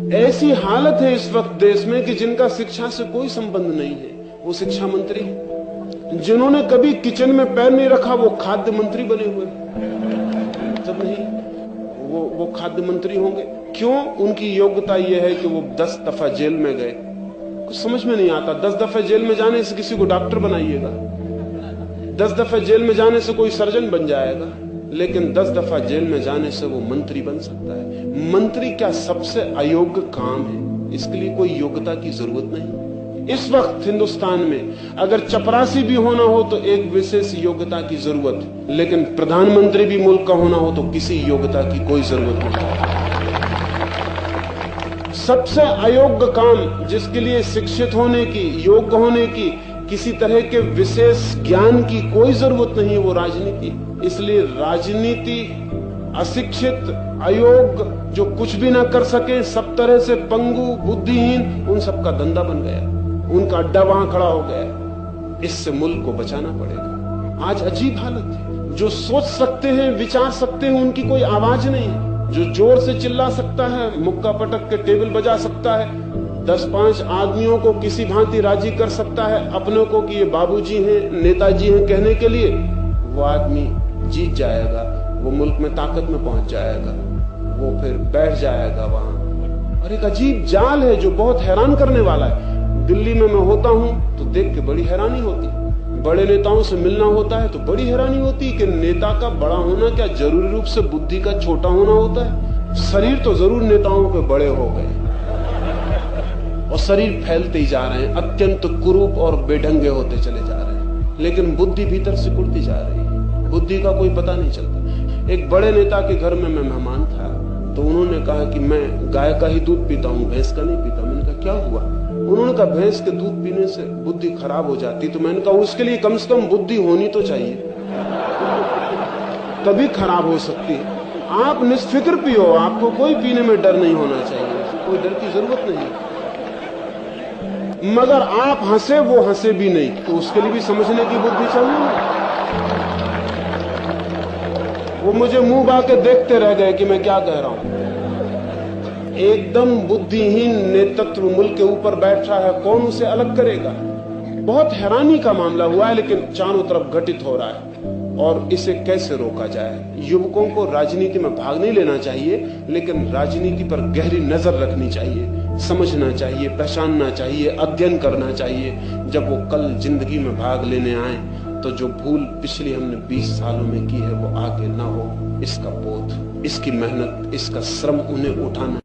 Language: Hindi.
ऐसी हालत है इस वक्त देश में कि जिनका शिक्षा से कोई संबंध नहीं है वो शिक्षा मंत्री, जिन्होंने कभी किचन में पैर नहीं रखा वो खाद्य मंत्री बने हुए। जब नहीं वो खाद्य मंत्री होंगे। क्यों? उनकी योग्यता यह है कि वो 10 दफा जेल में गए। कुछ समझ में नहीं आता। 10 दफा जेल में जाने से किसी को डॉक्टर बनाइएगा, 10 दफा जेल में जाने से कोई सर्जन बन जाएगा, लेकिन 10 दफा जेल में जाने से वो मंत्री बन सकता है। मंत्री क्या सबसे अयोग्य काम है? इसके लिए कोई योग्यता की जरूरत नहीं। इस वक्त हिंदुस्तान में अगर चपरासी भी होना हो तो एक विशेष योग्यता की जरूरत है, लेकिन प्रधानमंत्री भी मुल्क का होना हो तो किसी योग्यता की कोई जरूरत नहीं। सबसे अयोग्य काम जिसके लिए शिक्षित होने की, योग्य होने की, किसी तरह के विशेष ज्ञान की कोई जरूरत नहीं है, वो राजनीति। इसलिए राजनीति अशिक्षित, अयोग्य, जो कुछ भी ना कर सके, सब तरह से पंगु, बुद्धिहीन, उन सबका धंधा बन गया, उनका अड्डा वहां खड़ा हो गया। इससे मुल्क को बचाना पड़ेगा। आज अजीब हालत है। जो सोच सकते हैं, विचार सकते हैं, उनकी कोई आवाज नहीं है। जो जोर से चिल्ला सकता है, मुक्का पटक के टेबल बजा सकता है, 10-5 आदमियों को किसी भांति राजी कर सकता है अपनों को कि ये बाबूजी हैं, नेताजी हैं कहने के लिए, वो आदमी जीत जाएगा, वो मुल्क में ताकत में पहुंच जाएगा, वो फिर बैठ जाएगा वहां। और एक अजीब जाल है जो बहुत हैरान करने वाला है। दिल्ली में मैं होता हूं तो देख के बड़ी हैरानी होती। बड़े नेताओं से मिलना होता है तो बड़ी हैरानी होती कि नेता का बड़ा होना क्या जरूरी रूप से बुद्धि का छोटा होना होता है? शरीर तो जरूर नेताओं के बड़े हो गए और शरीर फैलते ही जा रहे हैं, अत्यंत कुरूप और बेढंगे होते चले जा रहे हैं, लेकिन बुद्धि भीतर सिकुड़ती जा रही है। बुद्धि का कोई पता नहीं चलता। एक बड़े नेता के घर में मैं मेहमान था तो उन्होंने कहा कि मैं गाय का ही दूध पीता हूँ, भैंस का नहीं पीता। मैंने कहा क्या हुआ? उन्होंने कहा भैंस के दूध पीने से बुद्धि खराब हो जाती। तो मैंने कहा उसके लिए कम से कम बुद्धि होनी तो चाहिए, तभी खराब हो सकती है। आप निष्फिक्र पियो, आपको कोई पीने में डर नहीं होना चाहिए, कोई डर की जरूरत नहीं। मगर आप हंसे, वो हंसे भी नहीं, तो उसके लिए भी समझने की बुद्धि चाहिए। वो मुझे मुंह बाके देखते रह गए कि मैं क्या कह रहा हूं। एकदम बुद्धिहीन नेतृत्व मुल्क के ऊपर बैठ रहा है, कौन उसे अलग करेगा? बहुत हैरानी का मामला हुआ है, लेकिन चारों तरफ घटित हो रहा है। और इसे कैसे रोका जाए? युवकों को राजनीति में भाग नहीं लेना चाहिए, लेकिन राजनीति पर गहरी नजर रखनी चाहिए, समझना चाहिए, पहचानना चाहिए, अध्ययन करना चाहिए। जब वो कल जिंदगी में भाग लेने आए तो जो भूल पिछली हमने 20 सालों में की है वो आगे ना हो, इसका बोध, इसकी मेहनत, इसका श्रम उन्हें उठाना